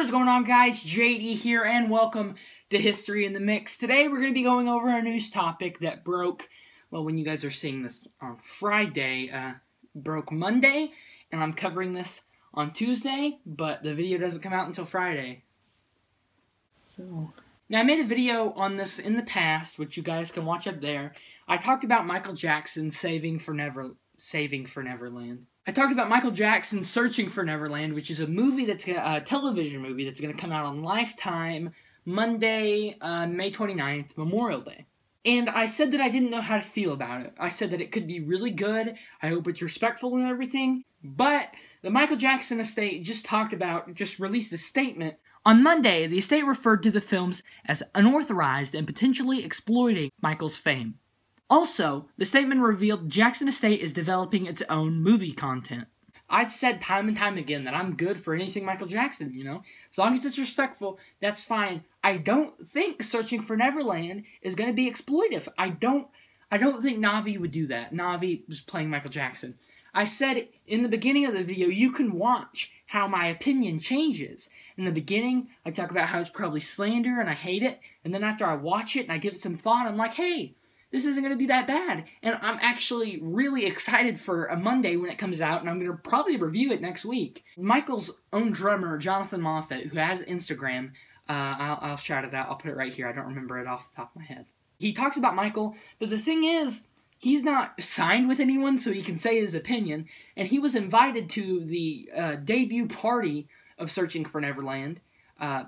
is going on, guys? JD here, and welcome to History in the Mix. Today we're going to be going over a news topic that broke, well, when you guys are seeing this on Friday, broke Monday, and I'm covering this on Tuesday, but the video doesn't come out until Friday. So, now I made a video on this in the past, which you guys can watch up there. I talked about Michael Jackson saving for Neverland. I talked about Michael Jackson Searching for Neverland, which is a movie that's a television movie that's going to come out on Lifetime Monday, May 29th, Memorial Day. And I said that I didn't know how to feel about it. I said that it could be really good. I hope it's respectful and everything. But the Michael Jackson estate just released a statement. On Monday, the estate referred to the films as unauthorized and potentially exploiting Michael's fame. Also, the statement revealed Jackson Estate is developing its own movie content. I've said time and time again that I'm good for anything Michael Jackson, you know? As long as it's respectful, that's fine. I don't think Searching for Neverland is going to be exploitive. I don't think Navi would do that. Navi was playing Michael Jackson. I said in the beginning of the video, you can watch how my opinion changes. In the beginning, I talk about how it's probably slander and I hate it. And then after I watch it and I give it some thought, I'm like, hey, this isn't going to be that bad. And I'm actually really excited for a Monday when it comes out, and I'm going to probably review it next week. Michael's own drummer, Jonathan Moffat, who has Instagram, I'll shout it out. I'll put it right here. I don't remember it off the top of my head. He talks about Michael, but the thing is, he's not signed with anyone, so he can say his opinion. And he was invited to the debut party of Searching for Neverland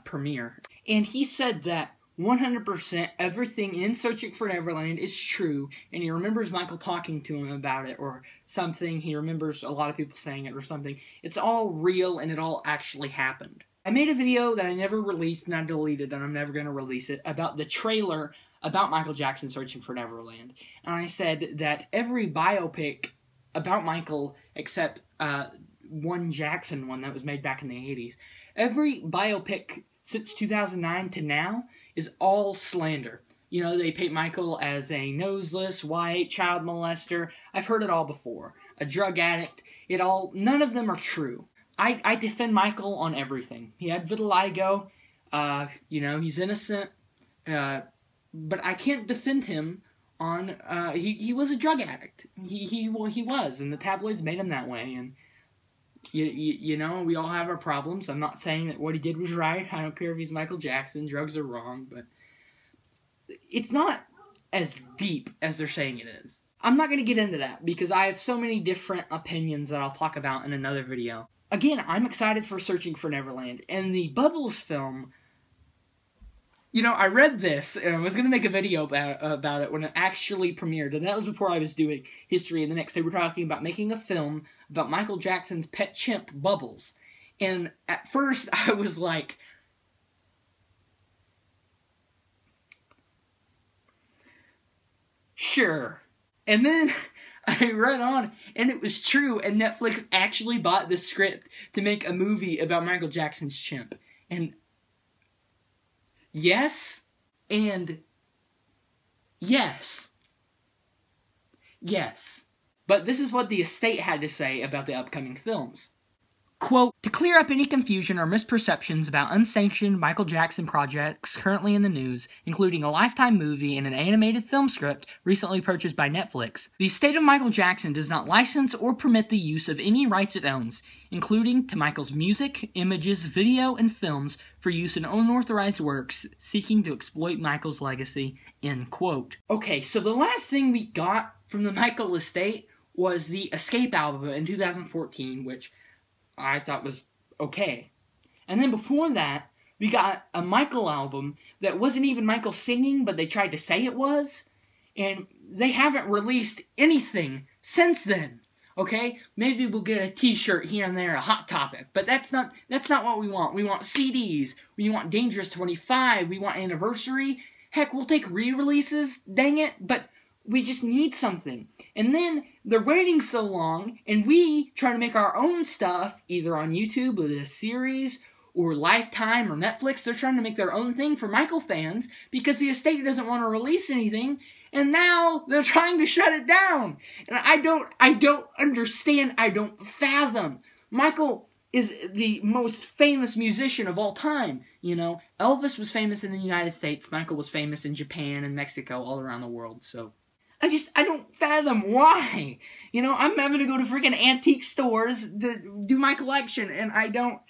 premiere. And he said that 100% everything in Searching for Neverland is true, and he remembers Michael talking to him about it or something. He remembers a lot of people saying it or something. It's all real and it all actually happened. I made a video that I never released and I deleted, and I'm never going to release it, about the trailer about Michael Jackson Searching for Neverland. And I said that every biopic about Michael, except one Jackson one that was made back in the 80s, every biopic since 2009 to now is all slander. You know, they paint Michael as a noseless, white, child molester. I've heard it all before. A drug addict. None of them are true. I defend Michael on everything. He had vitiligo. You know, he's innocent. But I can't defend him on, he was a drug addict. He was, and the tabloids made him that way, and you know, we all have our problems. I'm not saying that what he did was right. I don't care if he's Michael Jackson. Drugs are wrong, but it's not as deep as they're saying it is. I'm not going to get into that because I have so many different opinions that I'll talk about in another video. Again, I'm excited for Searching for Neverland. And the Bubbles film, you know, I read this, and I was going to make a video about it when it actually premiered, and that was before I was doing History, and the next day we're talking about making a film about Michael Jackson's pet chimp, Bubbles. And at first, I was like, sure. And then I read on, and it was true, and Netflix actually bought the script to make a movie about Michael Jackson's chimp. And yes, and yes. Yes. But this is what the estate had to say about the upcoming films. Quote, to clear up any confusion or misperceptions about unsanctioned Michael Jackson projects currently in the news, including a Lifetime movie and an animated film script recently purchased by Netflix, the estate of Michael Jackson does not license or permit the use of any rights it owns, including to Michael's music, images, video, and films for use in unauthorized works seeking to exploit Michael's legacy, end quote. Okay, so the last thing we got from the Michael estate was the Escape album in 2014, which I thought was okay. And then before that, we got a Michael album that wasn't even Michael singing, but they tried to say it was. And they haven't released anything since then. Okay? Maybe we'll get a t-shirt here and there, a Hot Topic. But that's not what we want. We want CDs. We want Dangerous 25. We want Anniversary. Heck, we'll take re-releases, dang it. But we just need something. And then they're waiting so long, and we try to make our own stuff, either on YouTube with a series, or Lifetime, or Netflix. They're trying to make their own thing for Michael fans, because the estate doesn't want to release anything, and now they're trying to shut it down. And I don't understand, I don't fathom. Michael is the most famous musician of all time. You know, Elvis was famous in the United States. Michael was famous in Japan and Mexico, all around the world. So I don't fathom why. You know, I'm having to go to freaking antique stores to do my collection, and I don't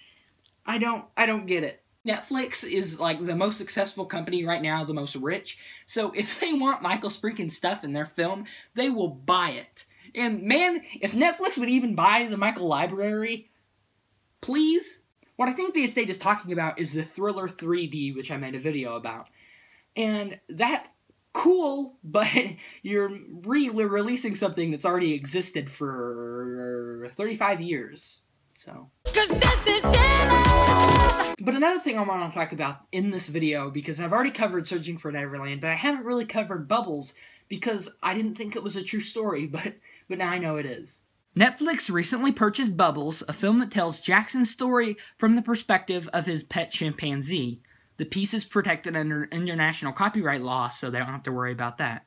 get it. Netflix is like the most successful company right now, the most rich. So if they want Michael's freaking stuff in their film, they will buy it. And man, if Netflix would even buy the Michael library, please. What I think the estate is talking about is the Thriller 3D, which I made a video about. And that, cool, but you're re-releasing something that's already existed for 35 years. So. But another thing I want to talk about in this video, because I've already covered Searching for Neverland, but I haven't really covered Bubbles, because I didn't think it was a true story, but now I know it is. Netflix recently purchased Bubbles, a film that tells Jackson's story from the perspective of his pet chimpanzee. The piece is protected under international copyright law, so they don't have to worry about that.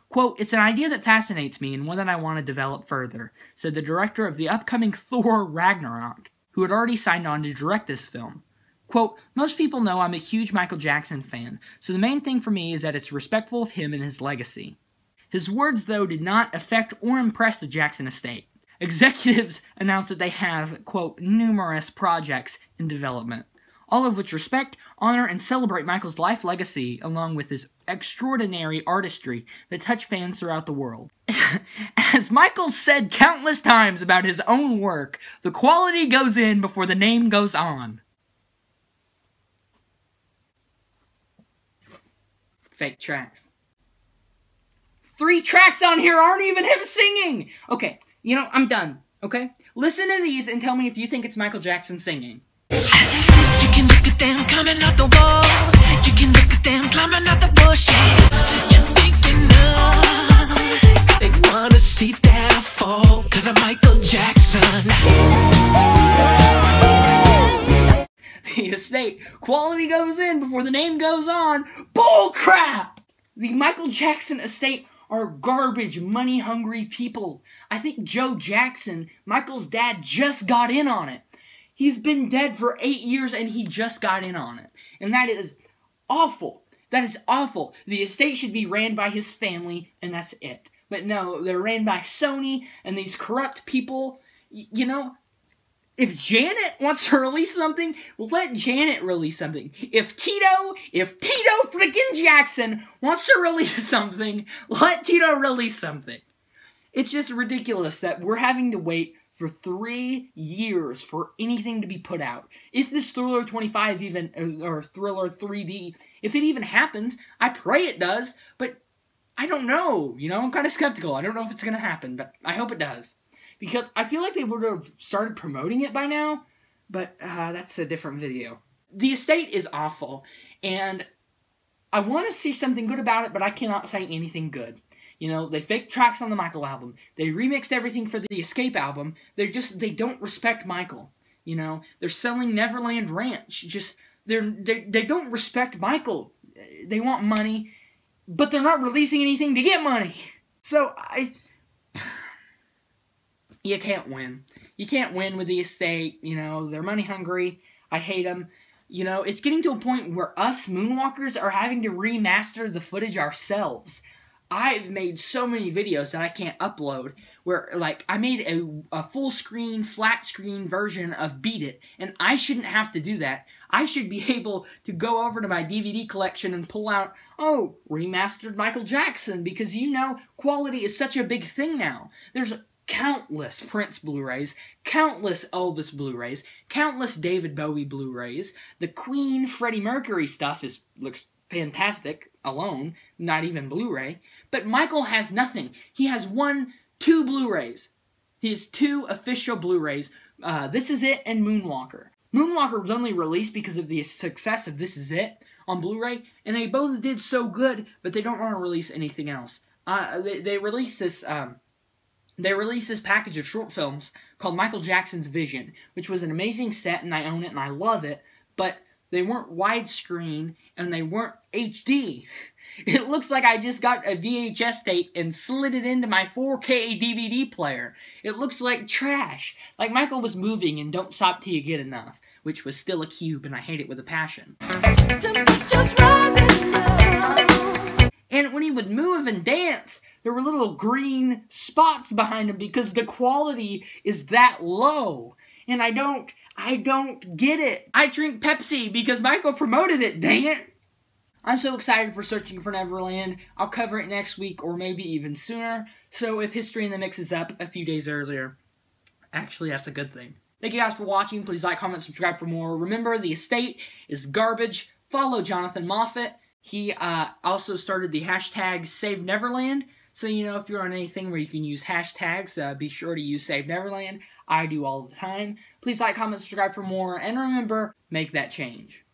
Quote, "It's an idea that fascinates me and one that I want to develop further," said the director of the upcoming Thor Ragnarok, who had already signed on to direct this film. Quote, "Most people know I'm a huge Michael Jackson fan, so the main thing for me is that it's respectful of him and his legacy." His words, though, did not affect or impress the Jackson estate. Executives announced that they have, quote, "numerous projects in development, all of which respect, honor, and celebrate Michael's life legacy, along with his extraordinary artistry that touch fans throughout the world." As Michael said countless times about his own work, the quality goes in before the name goes on. Fake tracks. 3 tracks on here aren't even him singing! Okay, you know, I'm done, okay? Listen to these and tell me if you think it's Michael Jackson singing. You can look at them coming out the walls. You can look at them climbing out the bushes. You're thinking of, they wanna see that I fall, 'cause I'm Michael Jackson. The estate, quality goes in before the name goes on. Bull crap! The Michael Jackson estate are garbage, money-hungry people. I think Joe Jackson, Michael's dad, just got in on it. He's been dead for 8 years and he just got in on it. And that is awful. That is awful. The estate should be ran by his family and that's it. But no, they're ran by Sony and these corrupt people. You know, if Janet wants to release something, let Janet release something. If Tito freaking Jackson wants to release something, let Tito release something. It's just ridiculous that we're having to wait for 3 years for anything to be put out. If this Thriller 25 even, or Thriller 3D, if it even happens, I pray it does, but I don't know, you know, I'm kind of skeptical. I don't know if it's going to happen, but I hope it does. Because I feel like they would have started promoting it by now, but that's a different video. The estate is awful, and I want to see something good about it, but I cannot say anything good. You know, they faked tracks on the Michael album. They remixed everything for the Escape album. They don't respect Michael. You know, they're selling Neverland Ranch. They don't respect Michael. They want money, but they're not releasing anything to get money. So you can't win. You can't win with the estate. You know, they're money hungry. I hate them. You know, it's getting to a point where us Moonwalkers are having to remaster the footage ourselves. I've made so many videos that I can't upload where, like, I made a full screen, flat screen version of Beat It, and I shouldn't have to do that. I should be able to go over to my DVD collection and pull out, oh, remastered Michael Jackson, because, you know, quality is such a big thing now. There's countless Prince Blu-rays, countless Elvis Blu-rays, countless David Bowie Blu-rays. The Queen Freddie Mercury stuff looks fantastic alone, not even Blu-ray. But Michael has nothing. He has 2 Blu-rays. He has 2 official Blu-rays. This Is It and Moonwalker. Moonwalker was only released because of the success of This Is It on Blu-ray, and they both did so good, but they don't want to release anything else. They released this. They released this package of short films called Michael Jackson's Vision, which was an amazing set, and I own it, and I love it, but they weren't widescreen, and they weren't HD. It looks like I just got a VHS tape and slid it into my 4K DVD player. It looks like trash. Like Michael was moving in Don't Stop Till You Get Enough, which was still a cube, and I hate it with a passion. And when he would move and dance, there were little green spots behind him because the quality is that low. And I don't get it. I drink Pepsi because Michael promoted it, dang it. I'm so excited for Searching for Neverland. I'll cover it next week or maybe even sooner. So if History in the Mix is up a few days earlier, actually that's a good thing. Thank you guys for watching. Please like, comment, subscribe for more. Remember, the estate is garbage. Follow Jonathan Moffat. He also started the hashtag Save Neverland. So, you know, if you're on anything where you can use hashtags, be sure to use Save Neverland. I do all the time. Please like, comment, subscribe for more. And remember, make that change.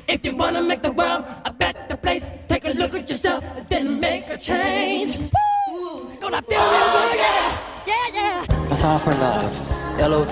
If you wanna make the world a better place, take a look at yourself and then make a change. Woo! Gonna feel real good, yeah, yeah, yeah. A song for love, Love.